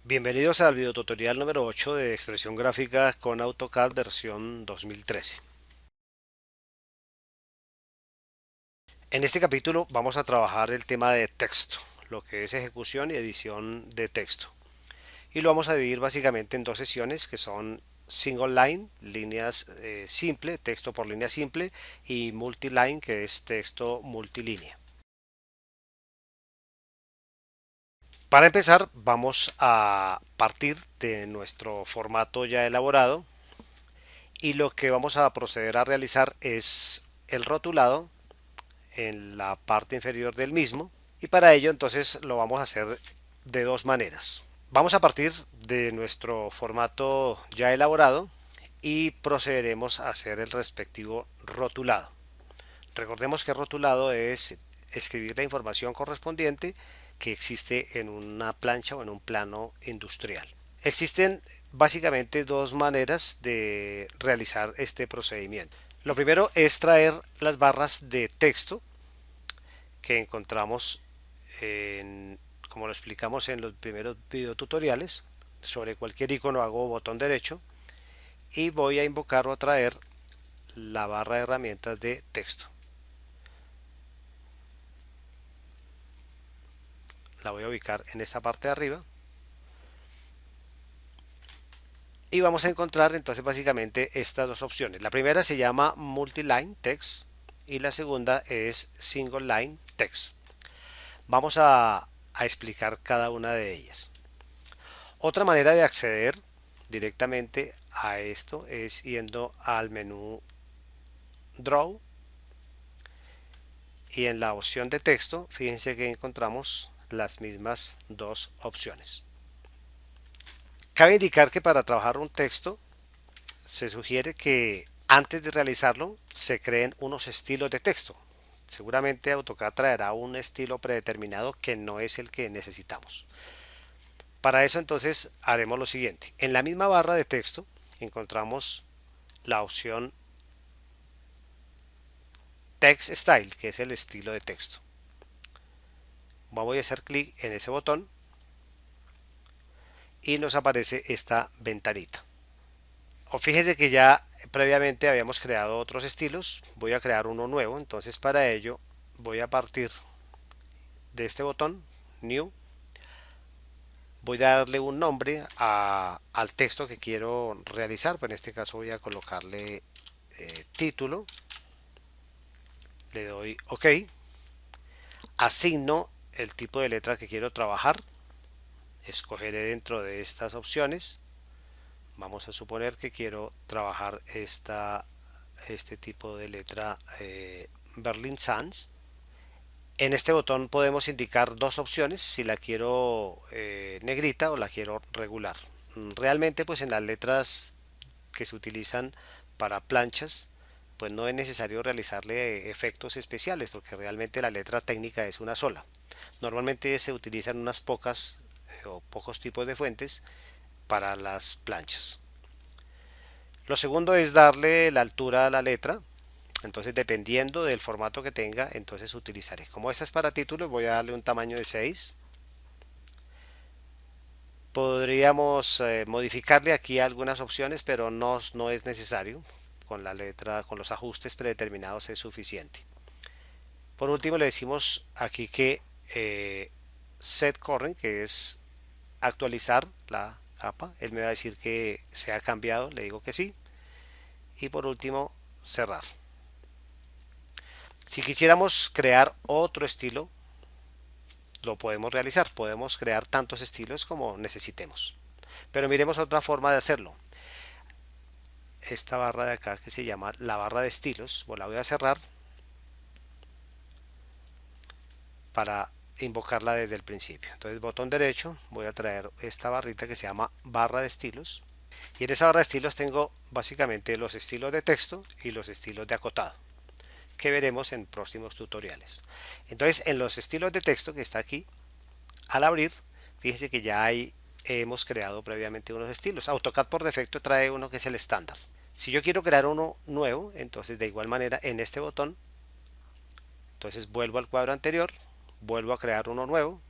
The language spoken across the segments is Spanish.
Bienvenidos al video tutorial número 8 de expresión gráfica con AutoCAD versión 2013. En este capítulo vamos a trabajar el tema de texto, lo que es ejecución y edición de texto. Y lo vamos a dividir básicamente en dos sesiones que son single line, líneas simple, texto por línea simple, y multiline, que es texto multilínea. Para empezar, vamos a partir de nuestro formato ya elaborado y lo que vamos a proceder a realizar es el rotulado en la parte inferior del mismo, y para ello entonces lo vamos a hacer de dos maneras. Vamos a partir de nuestro formato ya elaborado y procederemos a hacer el respectivo rotulado. Recordemos que rotulado es escribir la información correspondiente que existe en una plancha o en un plano industrial. Existen básicamente dos maneras de realizar este procedimiento. Lo primero es traer las barras de texto que encontramos como lo explicamos en los primeros videotutoriales. Sobre cualquier icono hago botón derecho y voy a invocar o traer la barra de herramientas de texto. La voy a ubicar en esta parte de arriba y vamos a encontrar entonces básicamente estas dos opciones. La primera se llama Multiline Text y la segunda es Single Line Text. Vamos a explicar cada una de ellas. Otra manera de acceder directamente a esto es yendo al menú Draw y en la opción de texto fíjense que encontramos las mismas dos opciones. Cabe indicar que para trabajar un texto se sugiere que antes de realizarlo se creen unos estilos de texto. Seguramente AutoCAD traerá un estilo predeterminado que no es el que necesitamos. Para eso entonces haremos lo siguiente. En la misma barra de texto encontramos la opción Text Style, que es el estilo de texto. Voy a hacer clic en ese botón y nos aparece esta ventanita. O fíjese que ya previamente habíamos creado otros estilos. Voy a crear uno nuevo, entonces para ello voy a partir de este botón New. Voy a darle un nombre al texto que quiero realizar. Pues en este caso voy a colocarle título. Le doy OK. Asigno el tipo de letra que quiero trabajar. Escogeré dentro de estas opciones. Vamos a suponer que quiero trabajar este tipo de letra Berlin Sans. En este botón podemos indicar dos opciones, si la quiero negrita o la quiero regular. Realmente pues en las letras que se utilizan para planchas pues no es necesario realizarle efectos especiales porque realmente la letra técnica es una sola. Normalmente se utilizan unas pocas o pocos tipos de fuentes para las planchas. Lo segundo es darle la altura a la letra. Entonces dependiendo del formato que tenga, entonces utilizaré. Como esta es para títulos, voy a darle un tamaño de 6. Podríamos modificarle aquí algunas opciones, pero no es necesario. Con la letra, con los ajustes predeterminados es suficiente. Por último le decimos aquí que set current, que es actualizar la capa. Él me va a decir que se ha cambiado, le digo que sí. Y por último cerrar. Si quisiéramos crear otro estilo, lo podemos realizar. Podemos crear tantos estilos como necesitemos. Pero miremos otra forma de hacerlo. Esta barra de acá que se llama la barra de estilos, la voy a cerrar para invocarla desde el principio. Entonces botón derecho, voy a traer esta barrita que se llama barra de estilos. Y en esa barra de estilos tengo básicamente los estilos de texto y los estilos de acotado, que veremos en próximos tutoriales. Entonces en los estilos de texto que está aquí, al abrir, fíjese que ya hemos creado previamente unos estilos. AutoCAD por defecto trae uno que es el estándar. Si yo quiero crear uno nuevo, entonces de igual manera en este botón, entonces vuelvo al cuadro anterior, vuelvo a crear uno nuevo,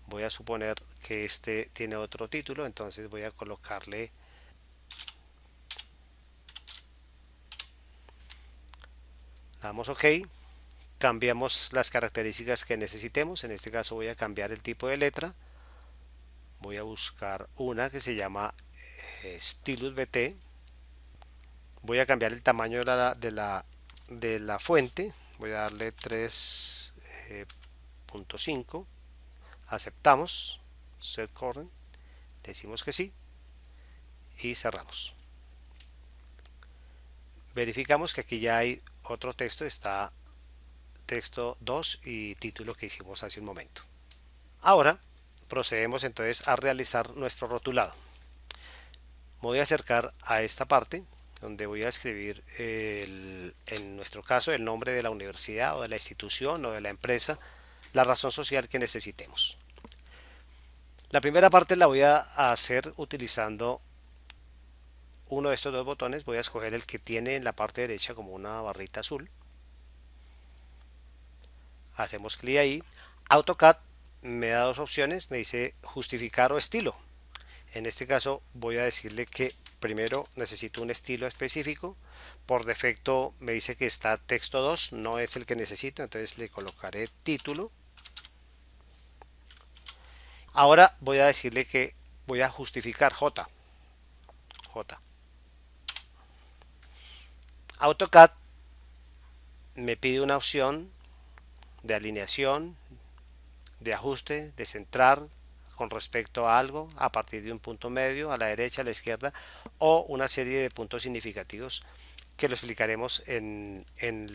Voy a suponer que este tiene otro título, entonces voy a colocarle, damos OK, cambiamos las características que necesitemos. En este caso voy a cambiar el tipo de letra, voy a buscar una que se llama Stylus BT, voy a cambiar el tamaño de la fuente, voy a darle 3.5, aceptamos, set current, decimos que sí y cerramos. Verificamos que aquí ya hay otro texto, está texto 2 y título que hicimos hace un momento. Ahora procedemos entonces a realizar nuestro rotulado. Me voy a acercar a esta parte donde voy a escribir en nuestro caso el nombre de la universidad o de la institución o de la empresa, la razón social que necesitemos. La primera parte la voy a hacer utilizando uno de estos dos botones. Voy a escoger el que tiene en la parte derecha como una barrita azul. Hacemos clic ahí. AutoCAD me da dos opciones, me dice justificar o estilo. En este caso voy a decirle que primero necesito un estilo específico. Por defecto me dice que está texto 2, no es el que necesito, entonces le colocaré título. Ahora voy a decirle que voy a justificar J. AutoCAD me pide una opción de alineación, de ajuste, de centrar con respecto a algo a partir de un punto medio, a la derecha, a la izquierda, o una serie de puntos significativos que lo explicaremos en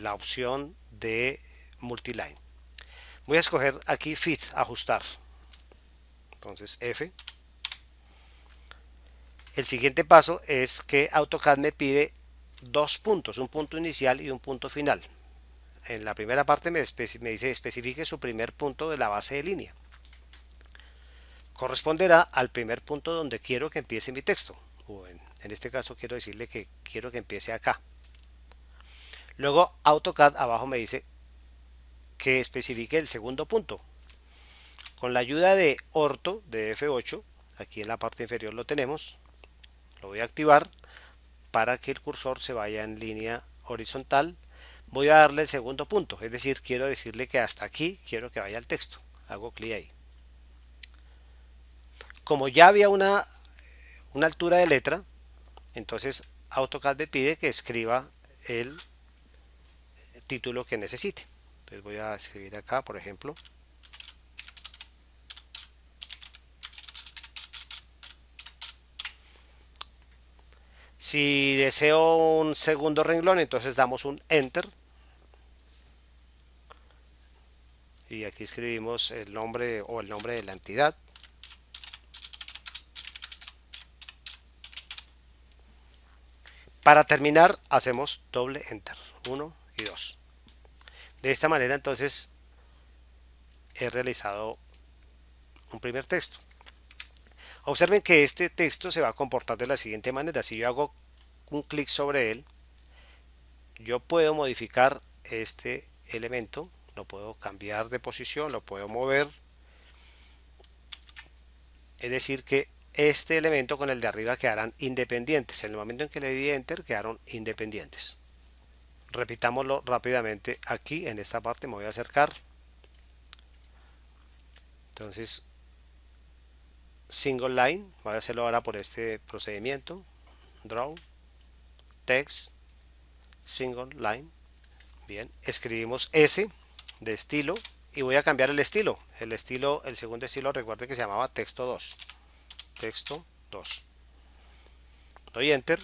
la opción de multiline. Voy a escoger aquí Fit, ajustar. Entonces F. El siguiente paso es que AutoCAD me pide dos puntos, un punto inicial y un punto final. En la primera parte me dice especifique su primer punto de la base de línea. Corresponderá al primer punto donde quiero que empiece mi texto. En este caso quiero decirle que quiero que empiece acá. Luego AutoCAD abajo me dice que especifique el segundo punto. Con la ayuda de Orto de F8, aquí en la parte inferior lo tenemos, lo voy a activar para que el cursor se vaya en línea horizontal. Voy a darle el segundo punto, es decir, quiero decirle que hasta aquí quiero que vaya el texto. Hago clic ahí. Como ya había una altura de letra, entonces AutoCAD me pide que escriba el título que necesite. Entonces voy a escribir acá, por ejemplo, si deseo un segundo renglón, entonces damos un Enter y aquí escribimos el nombre o el nombre de la entidad. Para terminar, hacemos doble Enter, 1 y 2. De esta manera, entonces, he realizado un primer texto. Observen que este texto se va a comportar de la siguiente manera. Si yo hago un clic sobre él, yo puedo modificar este elemento, lo puedo cambiar de posición, lo puedo mover. Es decir, que este elemento con el de arriba quedarán independientes. En el momento en que le di Enter, quedaron independientes. Repitámoslo rápidamente aquí en esta parte. Me voy a acercar. Entonces, single line, voy a hacerlo ahora por este procedimiento. Draw, text, single line. Bien, escribimos S de estilo y voy a cambiar el estilo. El segundo estilo, recuerde que se llamaba texto 2. Texto 2. Doy Enter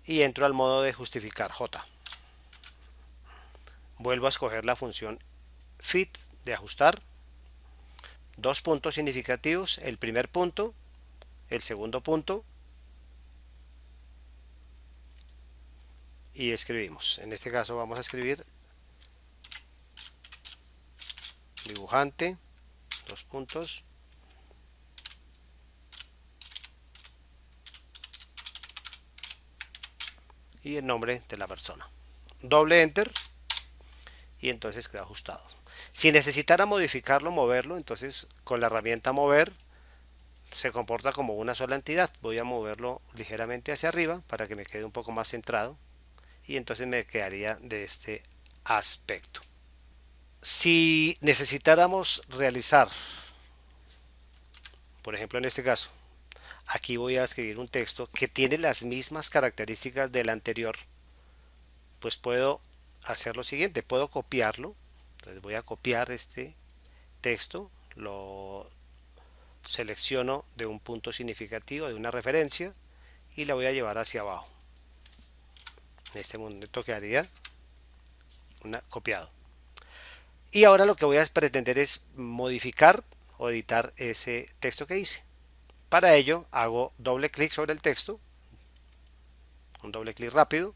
y entro al modo de justificar J. Vuelvo a escoger la función Fit de ajustar. Dos puntos significativos, el primer punto, el segundo punto y escribimos. En este caso vamos a escribir dibujante, dos puntos, y el nombre de la persona. Doble Enter y entonces queda ajustado. Si necesitara modificarlo, moverlo, entonces con la herramienta mover se comporta como una sola entidad. Voy a moverlo ligeramente hacia arriba para que me quede un poco más centrado y entonces me quedaría de este aspecto. Si necesitáramos realizar, por ejemplo en este caso, aquí voy a escribir un texto que tiene las mismas características del anterior, pues puedo hacer lo siguiente, puedo copiarlo. Entonces voy a copiar este texto, lo selecciono de un punto significativo, de una referencia, y la voy a llevar hacia abajo. En este momento quedaría copiado. Y ahora lo que voy a pretender es modificar o editar ese texto que hice. Para ello hago doble clic sobre el texto, un doble clic rápido,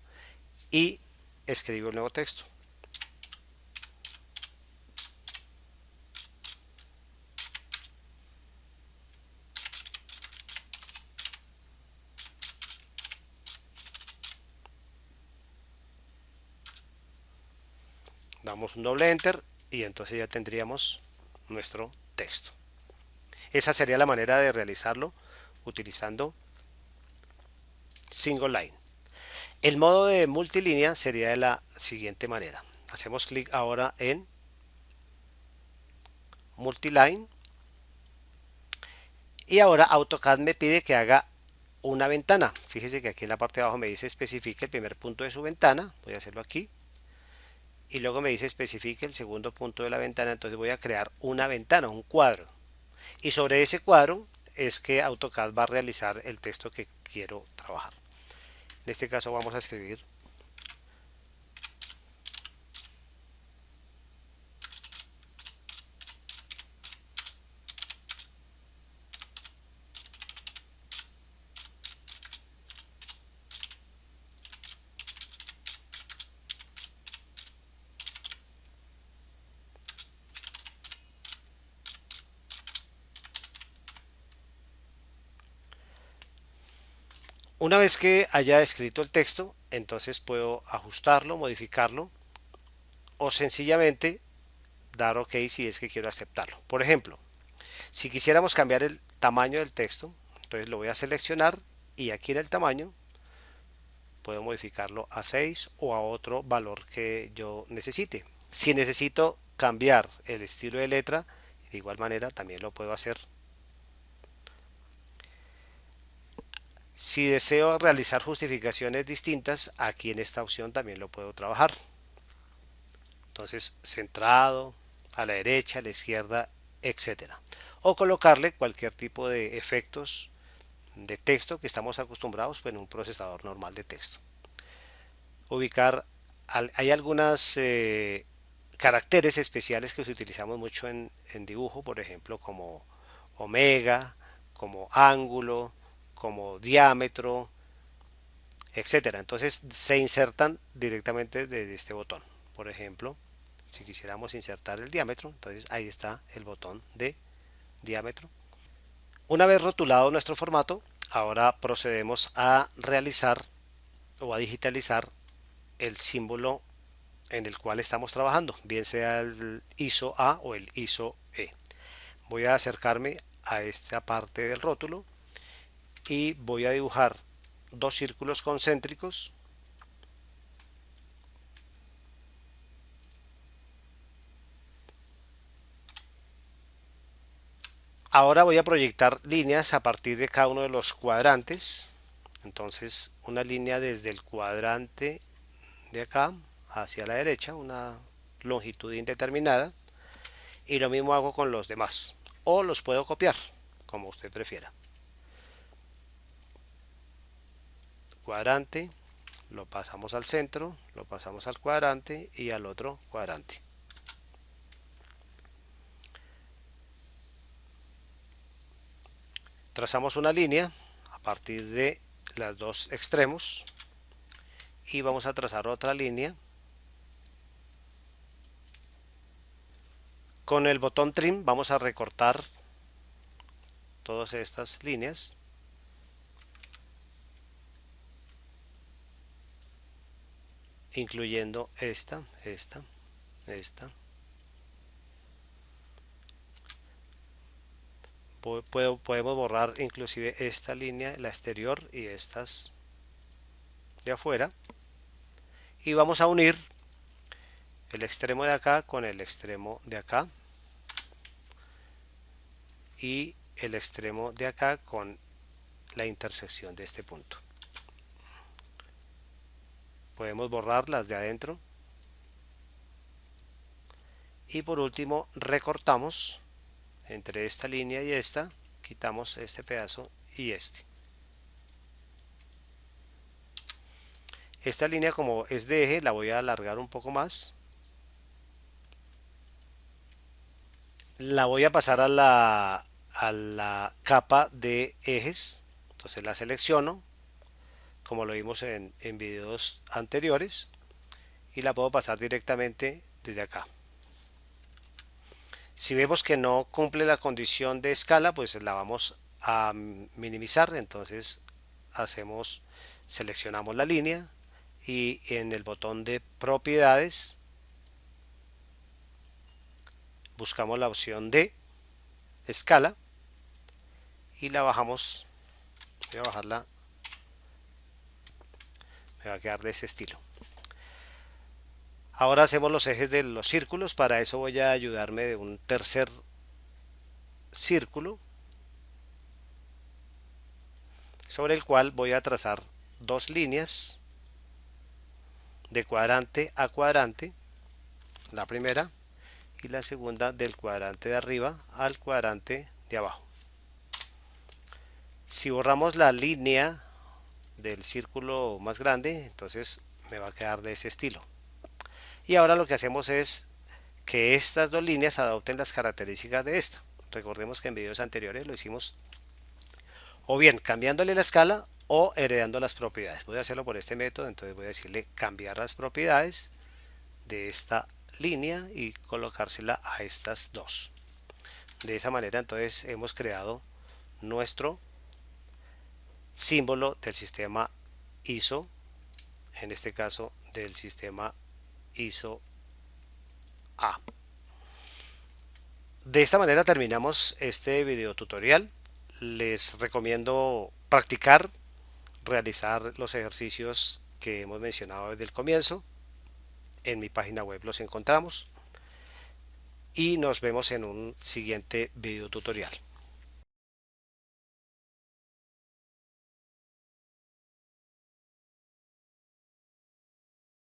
y escribo el nuevo texto. Damos un doble enter y entonces ya tendríamos nuestro texto. Esa sería la manera de realizarlo utilizando single line. El modo de multilínea sería de la siguiente manera. Hacemos clic ahora en multiline y ahora AutoCAD me pide que haga una ventana. Fíjese que aquí en la parte de abajo me dice especifique el primer punto de su ventana. Voy a hacerlo aquí. Y luego me dice especifique el segundo punto de la ventana. Entonces voy a crear una ventana, un cuadro. Y sobre ese cuadro es que AutoCAD va a realizar el texto que quiero trabajar. En este caso vamos a escribir una vez que haya escrito el texto, entonces puedo ajustarlo, modificarlo o sencillamente dar OK si es que quiero aceptarlo. Por ejemplo, si quisiéramos cambiar el tamaño del texto, entonces lo voy a seleccionar y aquí en el tamaño puedo modificarlo a 6 o a otro valor que yo necesite. Si necesito cambiar el estilo de letra, de igual manera también lo puedo hacer. Si deseo realizar justificaciones distintas, aquí en esta opción también lo puedo trabajar. Entonces, centrado, a la derecha, a la izquierda, etcétera. O colocarle cualquier tipo de efectos de texto que estamos acostumbrados en un procesador normal de texto. Ubicar, hay algunas caracteres especiales que utilizamos mucho en dibujo, por ejemplo, como omega, como ángulo, como diámetro, etcétera. Entonces se insertan directamente desde este botón. Por ejemplo, si quisiéramos insertar el diámetro, entonces ahí está el botón de diámetro. Una vez rotulado nuestro formato, ahora procedemos a realizar o a digitalizar el símbolo en el cual estamos trabajando, bien sea el ISO A o el ISO E. Voy a acercarme a esta parte del rótulo y voy a dibujar dos círculos concéntricos. Ahora voy a proyectar líneas a partir de cada uno de los cuadrantes. Entonces una línea desde el cuadrante de acá hacia la derecha, una longitud indeterminada. Y lo mismo hago con los demás. O los puedo copiar, como usted prefiera. Cuadrante, lo pasamos al centro, lo pasamos al cuadrante y al otro cuadrante. Trazamos una línea a partir de los dos extremos y vamos a trazar otra línea. Con el botón trim vamos a recortar todas estas líneas, incluyendo esta, Podemos borrar inclusive esta línea, la exterior y estas de afuera, y vamos a unir el extremo de acá con el extremo de acá y el extremo de acá con la intersección de este punto. Podemos borrar las de adentro y por último recortamos entre esta línea y esta, quitamos este pedazo y este. Esta línea, como es de eje, la voy a alargar un poco más. La voy a pasar a la capa de ejes. Entonces la selecciono, como lo vimos en videos anteriores, y la puedo pasar directamente desde acá. Si vemos que no cumple la condición de escala, pues la vamos a minimizar. Entonces seleccionamos la línea y en el botón de propiedades buscamos la opción de escala y la bajamos. Voy a bajarla, me va a quedar de ese estilo. Ahora hacemos los ejes de los círculos. Para eso voy a ayudarme de un tercer círculo sobre el cual voy a trazar dos líneas de cuadrante a cuadrante, la primera, y la segunda del cuadrante de arriba al cuadrante de abajo. Si borramos la línea del círculo más grande, entonces me va a quedar de ese estilo. Y ahora lo que hacemos es que estas dos líneas adopten las características de esta. Recordemos que en videos anteriores lo hicimos o bien cambiándole la escala o heredando las propiedades. Voy a hacerlo por este método, entonces voy a decirle cambiar las propiedades de esta línea y colocársela a estas dos. De esa manera entonces hemos creado nuestro símbolo del sistema ISO, en este caso del sistema ISO A. De esta manera terminamos este video tutorial. Les recomiendo practicar, realizar los ejercicios que hemos mencionado desde el comienzo. En mi página web los encontramos y nos vemos en un siguiente video tutorial.